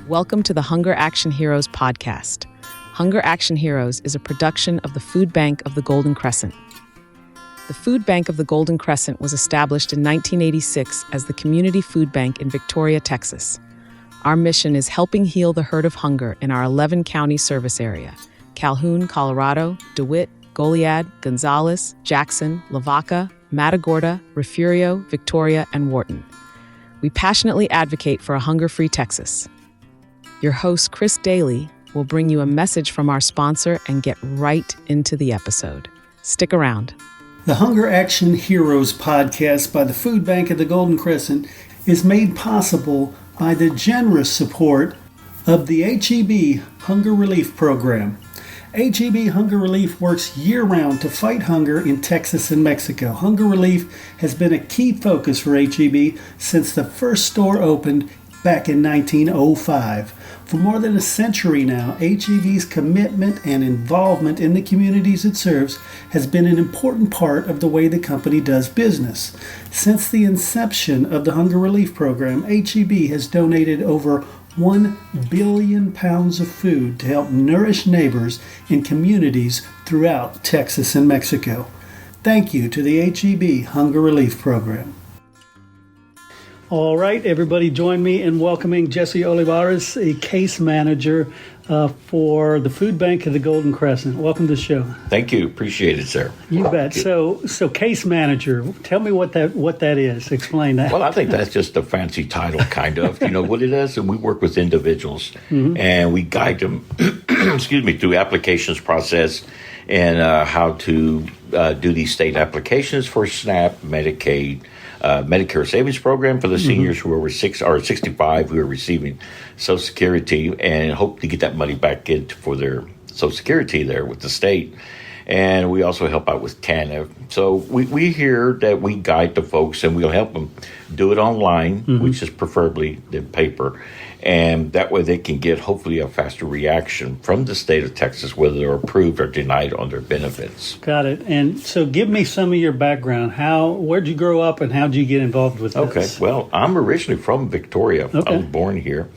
Welcome to the Hunger Action Heroes podcast. Hunger Action Heroes is a production of the Food Bank of the Golden Crescent. The Food Bank of the Golden Crescent was established in 1986 as the Community Food Bank in Victoria, Texas. Our mission is helping heal the hurt of hunger in our 11-county service area: Calhoun, Colorado, DeWitt, Goliad, Gonzales, Jackson, Lavaca, Matagorda, Refugio, Victoria, and Wharton. We passionately advocate for a hunger-free Texas. Your host, Chris Doelle, will bring you a message from our sponsor and get right into the episode. Stick around. The Hunger Action Heroes podcast by the Food Bank of the Golden Crescent is made possible by the generous support of the HEB Hunger Relief Program. HEB Hunger Relief works year-round to fight hunger in Texas and Mexico. Hunger relief has been a key focus for HEB since the first store opened back in 1905. For more than a century now, HEB's commitment and involvement in the communities it serves has been an important part of the way the company does business. Since the inception of the Hunger Relief Program, HEB has donated over 1 billion pounds of food to help nourish neighbors in communities throughout Texas and Mexico. Thank you to the HEB Hunger Relief Program. All right, everybody join me in welcoming Jesse Olivarez, a case manager for the Food Bank of the Golden Crescent. Welcome to the show. Thank you. Appreciate it, sir. You bet. So case manager, tell me what that is. Explain that. Well, I think that's just a fancy title, kind of. You know what it is? And we work with individuals, and we guide them, through applications process and how to do these state applications for SNAP, Medicaid, Medicare Savings Program for the seniors who are 65 who are receiving Social Security and hope to get that money back for their Social Security there with the state. And we also help out with TANF. So we hear that we guide the folks and we'll help them do it online, which is preferably than paper. And that way they can get hopefully a faster reaction from the state of Texas, whether they're approved or denied on their benefits. Got it. And so give me some of your background. Where'd you grow up and how'd you get involved with this? Okay. Well, I'm originally from Victoria. Okay. I was born here.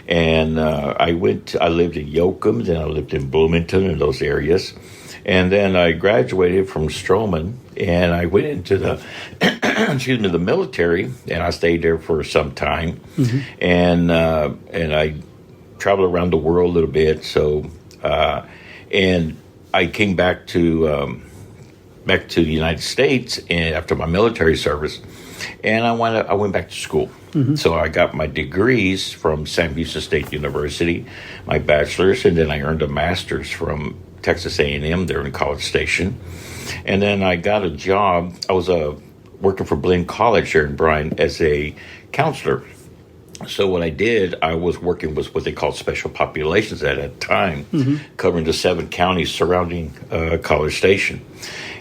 And I lived in Yoakum, then I lived in Bloomington and those areas. And then I graduated from Stroman, and I went into the the military, and I stayed there for some time, and I traveled around the world a little bit. So, and I came back to the United States, and after my military service, and I went back to school. So I got my degrees from Sam Houston State University, my bachelor's, and then I earned a master's from Texas A&M there in College Station. And then I got a job. I was working for Blinn College here in Bryan as a counselor. So what I did, I was working with what they called special populations at that time, covering the 7 counties surrounding College Station.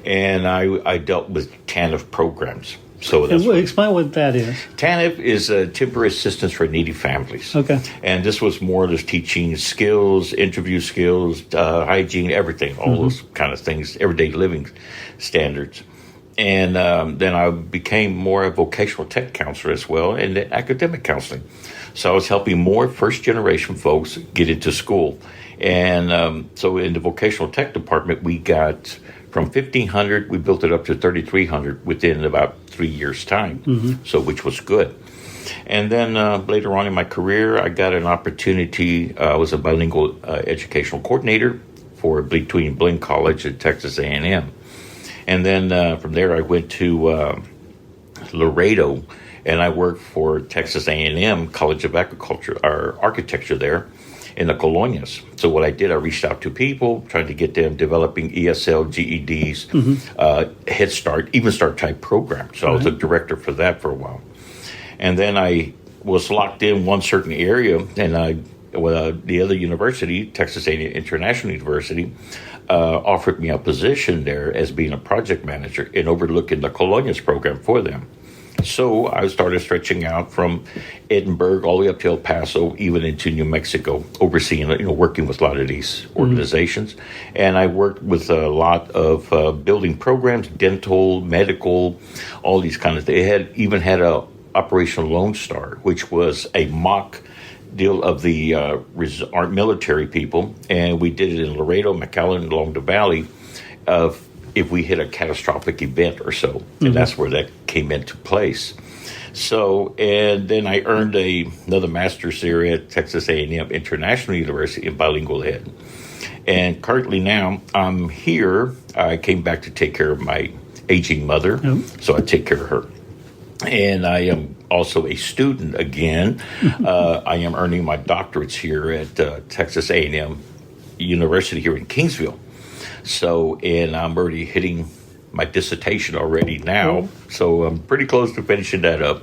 And I dealt with TANF programs. So that's explain what that is. TANF is temporary assistance for needy families. Okay. And this was more just teaching skills, interview skills, hygiene, everything, all those kind of things, everyday living standards. And then I became more a vocational tech counselor as well and academic counseling. So I was helping more first-generation folks get into school. And so in the vocational tech department, we got from 1,500, we built it up to 3,300 within about 3 years' time, so which was good. And then later on in my career, I got an opportunity. I was a bilingual educational coordinator between Blinn College and Texas A&M. And then from there, I went to Laredo, and I worked for Texas A&M College of Agriculture, our architecture there, in the colonias. So what I did, I reached out to people, trying to get them developing ESL, GEDs, Head Start, even Start type programs. So I was a director for that for a while. And then I was locked in one certain area, and the other university, Texas A&M International University, offered me a position there as being a project manager and overlooking the colonias program for them. So I started stretching out from Edinburgh all the way up to El Paso, even into New Mexico, overseeing, working with a lot of these organizations. And I worked with a lot of building programs, dental, medical, all these kind of things. They even had a Operation Lone Star, which was a mock deal of the our military people, and we did it in Laredo, McAllen, along the valley, of if we hit a catastrophic event or so, and that's where that came into place. So, and then I earned another master's there at Texas A&M International University in bilingual ed. And currently now I'm here. I came back to take care of my aging mother, so I take care of her. And I am also a student again. I am earning my doctorates here at Texas A&M University here in Kingsville. So, and I'm already hitting my dissertation already now. So I'm pretty close to finishing that up.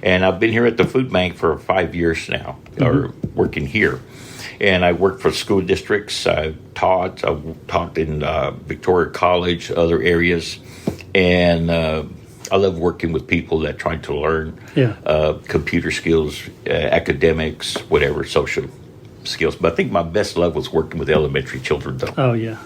And I've been here at the food bank for 5 years now, or working here. And I work for school districts. I've taught in Victoria College, other areas. And I love working with people that try to learn computer skills, academics, whatever, social skills. But I think my best love was working with elementary children, though. Oh, yeah.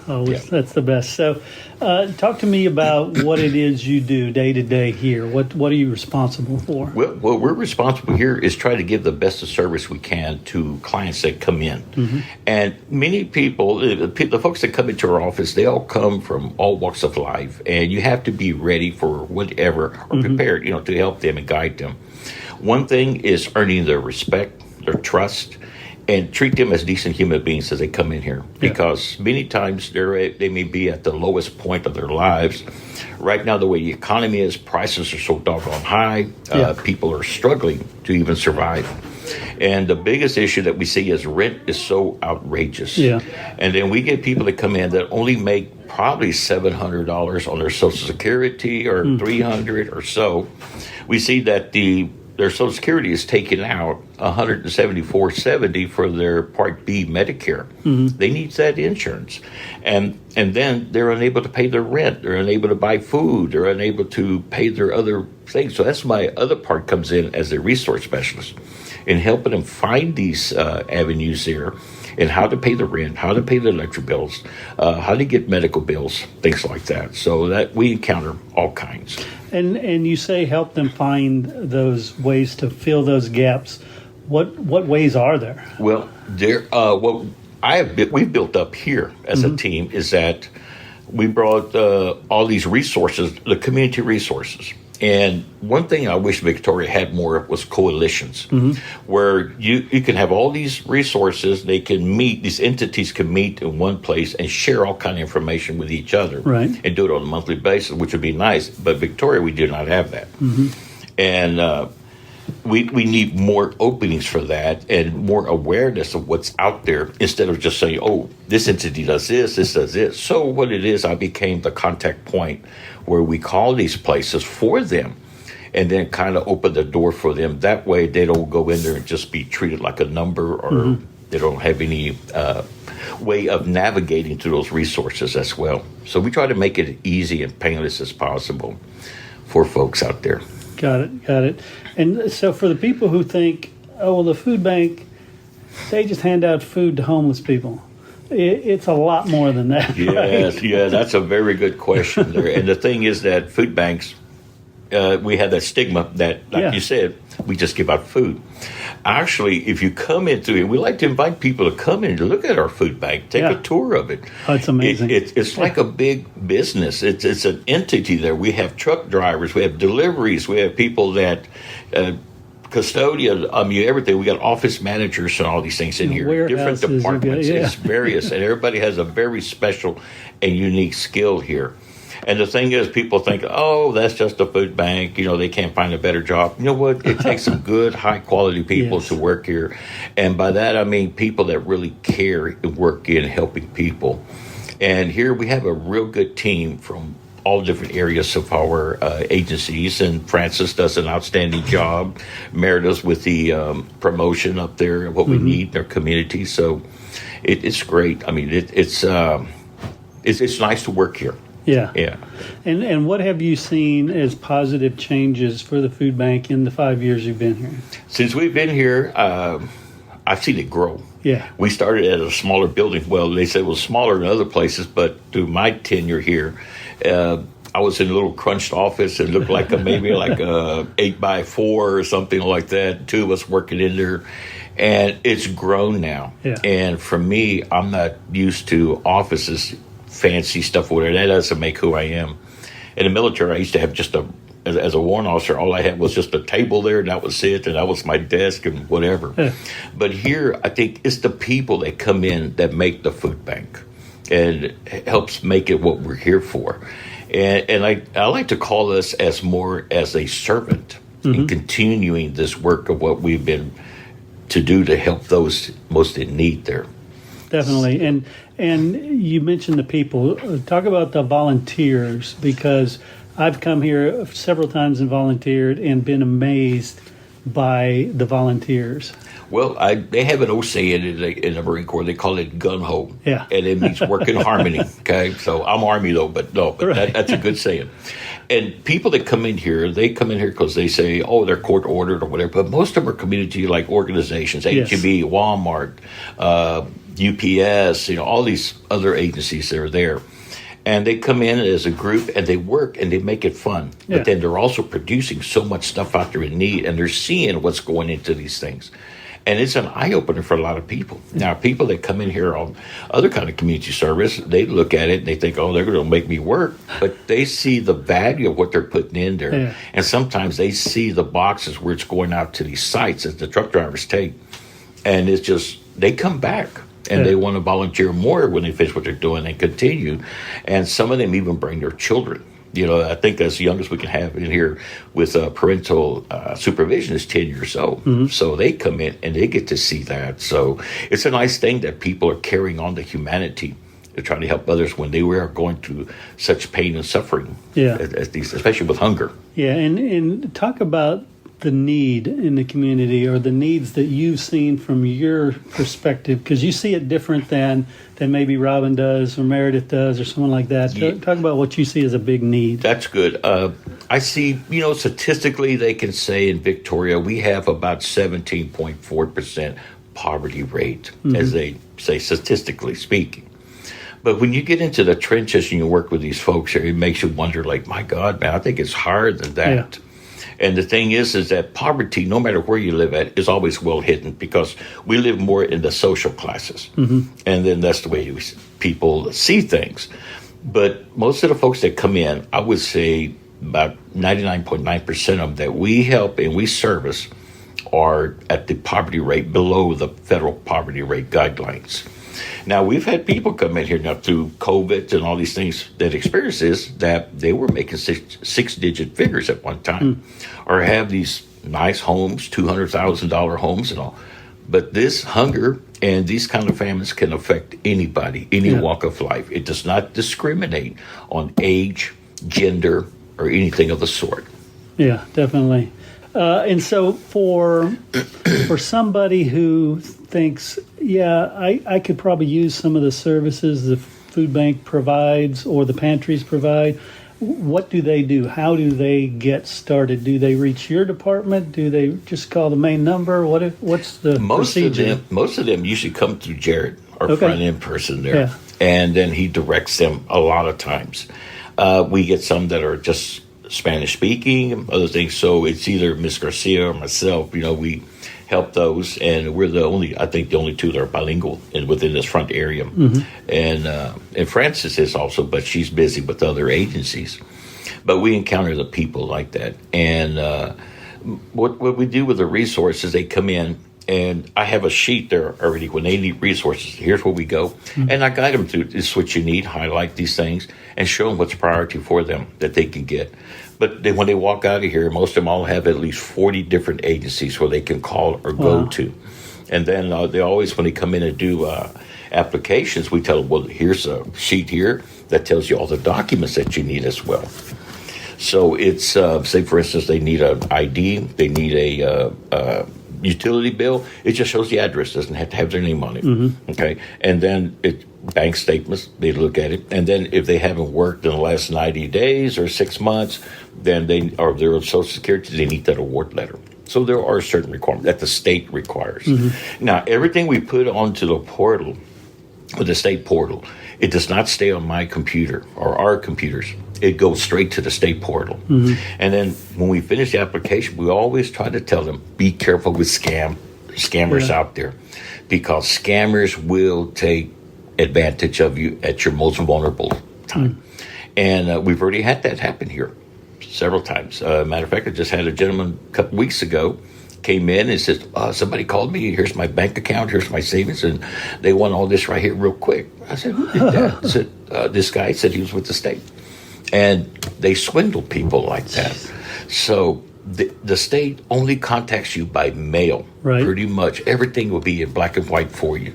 That's the best. So talk to me about what it is you do day to day here. What are you responsible for? Well, what we're responsible here is try to give the best of service we can to clients that come in. And many people, the folks that come into our office, they all come from all walks of life. And you have to be ready for whatever, or prepared, to help them and guide them. One thing is earning their respect, their trust, and treat them as decent human beings as they come in here. Because many times they may be at the lowest point of their lives. Right now, the way the economy is, prices are so doggone high. People are struggling to even survive. And the biggest issue that we see is rent is so outrageous. And then we get people that come in that only make probably $700 on their Social Security or $300 or so. We see that their Social Security is taking out $174.70 for their Part B Medicare. They need that insurance. And then they're unable to pay their rent. They're unable to buy food. They're unable to pay their other things. So that's my other part comes in as a resource specialist in helping them find these avenues there and how to pay the rent, how to pay the electric bills, how to get medical bills, things like that. So that we encounter all kinds. And you say help them find those ways to fill those gaps. What ways are there? Well, what we've built up here as a team is that we brought all these resources, the community resources. And one thing I wish Victoria had more of was coalitions, where you can have all these resources. They can meet; these entities can meet in one place and share all kind of information with each other, and do it on a monthly basis, which would be nice. But Victoria, we do not have that, and we need more openings for that and more awareness of what's out there instead of just saying, "Oh, this entity does this does this." So what it is, I became the contact point where we call these places for them and then kind of open the door for them. That way they don't go in there and just be treated like a number or they don't have any way of navigating through those resources as well. So we try to make it easy and painless as possible for folks out there. Got it. And so for the people who think, oh, well, the food bank, they just hand out food to homeless people. It's a lot more than that. Yes, right? Yeah, that's a very good question there. And the thing is that food banks, we have that stigma that, like you said, we just give out food. Actually, if you come into it, we like to invite people to come in and look at our food bank, take a tour of it. Oh, it's amazing. It's like a big business. It's an entity there. We have truck drivers, we have deliveries, we have people that custodian, everything. We got office managers and all these things in here. Different departments. It's various, and everybody has a very special and unique skill here. And the thing is, people think, oh, that's just a food bank. They can't find a better job. You know what? It takes some good, high-quality people to work here. And by that, I mean people that really care and work in helping people. And here we have a real good team from all different areas of our agencies, and Francis does an outstanding job. Meredith with the promotion up there and what we need in our community. So it's great. I mean, it's nice to work here. Yeah. And what have you seen as positive changes for the food bank in the 5 years you've been here? Since we've been here, I've seen it grow. Yeah. We started at a smaller building. Well, they said it was smaller than other places, but through my tenure here, I was in a little crunched office. It looked like maybe like a 8x4 or something like that. Two of us working in there. And it's grown now. Yeah. And for me, I'm not used to offices, fancy stuff, whatever. That doesn't make who I am. In the military, I used to have just as a warrant officer, all I had was just a table there, and that was it, and that was my desk and whatever. Yeah. But here, I think it's the people that come in that make the food bank and helps make it what we're here for. And I like to call us as more as a servant in continuing this work of what we've been to do to help those most in need there. Definitely. And you mentioned the people. Talk about the volunteers, because I've come here several times and volunteered and been amazed by the volunteers. Well, they have an old saying in the Marine Corps. They call it gun ho. Yeah. And it means work in harmony. Okay. So I'm Army though, but right. That's a good saying. And people that come in here, they come in here because they say, oh, they're court ordered or whatever. But most of them are community like organizations, HEB, Walmart, UPS, all these other agencies that are there. And they come in as a group and they work and they make it fun. Yeah. But then they're also producing so much stuff out there in need, and they're seeing what's going into these things. And it's an eye-opener for a lot of people. Now, people that come in here on other kind of community service, they look at it and they think, oh, they're going to make me work. But they see the value of what they're putting in there. Yeah. And sometimes they see the boxes where it's going out to these sites that the truck drivers take. And it's just, they come back. And they want to volunteer more when they finish what they're doing and continue. And some of them even bring their children. I think that's the youngest we can have in here with parental supervision is 10 years old. Mm-hmm. So they come in and they get to see that. So it's a nice thing that people are carrying on the humanity. They're trying to help others when they were going through such pain and suffering, as these, especially with hunger. Yeah, and talk about the need in the community, or the needs that you've seen from your perspective, because you see it different than maybe Robin does or Meredith does or someone like that. Yeah. Talk about what you see as a big need. That's good. I see, statistically they can say in Victoria we have about 17.4% poverty rate, as they say, statistically speaking. But when you get into the trenches and you work with these folks, it makes you wonder, like, my God, man, I think it's higher than that. Yeah. And the thing is that poverty, no matter where you live at, is always well hidden, because we live more in the social classes. Mm-hmm. And then that's the way people see things. But most of the folks that come in, I would say about 99.9% of them that we help and we service are at the poverty rate below the federal poverty rate guidelines. Now, we've had people come in here now through COVID and all these things that experiences that they were making six-digit figures at one time, or have these nice homes, $200,000 homes and all. But this hunger and these kind of famines can affect anybody, any walk of life. It does not discriminate on age, gender, or anything of the sort. Yeah, definitely. And so for somebody who thinks, I could probably use some of the services the food bank provides or the pantries provide, what do they do? How do they get started? Do they reach your department? Do they just call the main number? What's the procedure? Most of them usually come through Jared, our front-end person there, and then he directs them a lot of times. We get some that are just Spanish-speaking, other things. So it's either Miss Garcia or myself. We help those, and we're the only two that are bilingual within this front area. Mm-hmm. And Frances is also, but she's busy with other agencies. But we encounter the people like that. And what we do with the resources, they come in, and I have a sheet there already when they need resources. Here's where we go. Mm-hmm. And I guide them through this is what you need, highlight these things, and show them what's priority for them that they can get. But when they walk out of here, most of them all have at least 40 different agencies where they can call or go to. And then they always, when they come in and do applications, we tell them, well, here's a sheet here that tells you all the documents that you need as well. So it's, say, for instance, they need an ID, they need a utility bill. It just shows the address, doesn't have to have their name on it. Mm-hmm. Okay, and then bank statements, they look at it, and then if they haven't worked in the last 90 days or 6 months, then they're on Social Security, they need that award letter. So there are certain requirements that the state requires. Mm-hmm. Now, everything we put onto the portal, or the state portal, it does not stay on my computer or our computers. it goes straight to the state portal. And then when we finish the application, we always try to tell them, be careful with scammers out there, because scammers will take advantage of you at your most vulnerable time. And we've already had that happen here several times. Matter of fact, I just had a gentleman a couple weeks ago came in and said, somebody called me, here's my bank account, here's my savings, and they want all this right here real quick. I said, who did that? I said, this guy said he was with the state. And they swindle people like that. So the state only contacts you by mail, pretty much. Everything will be in black and white for you.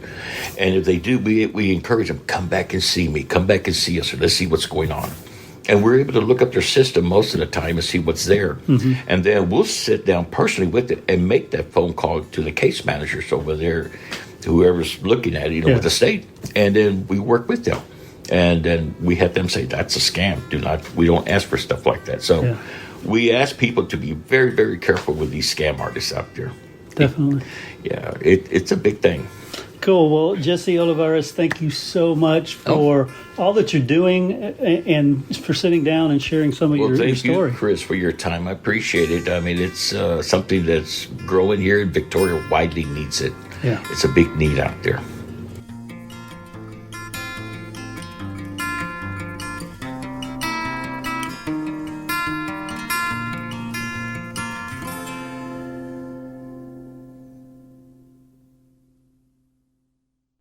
And if they do, we encourage them, come back and see me, come back and see us, or let's see what's going on. And we're able to look up their system most of the time and see what's there. And then we'll sit down personally with it and make that phone call to the case managers over there, whoever's looking at it, with the state. And then we work with them. And then we have them say, that's a scam. We don't ask for stuff like that. So we ask people to be very, very careful with these scam artists out there. Definitely. It's a big thing. Cool. Well, Jesse Olivarez, thank you so much for all that you're doing and for sitting down and sharing some of your story. Thank you, Chris, for your time. I appreciate it. I mean, it's something that's growing here, and Victoria widely needs it. It's a big need out there.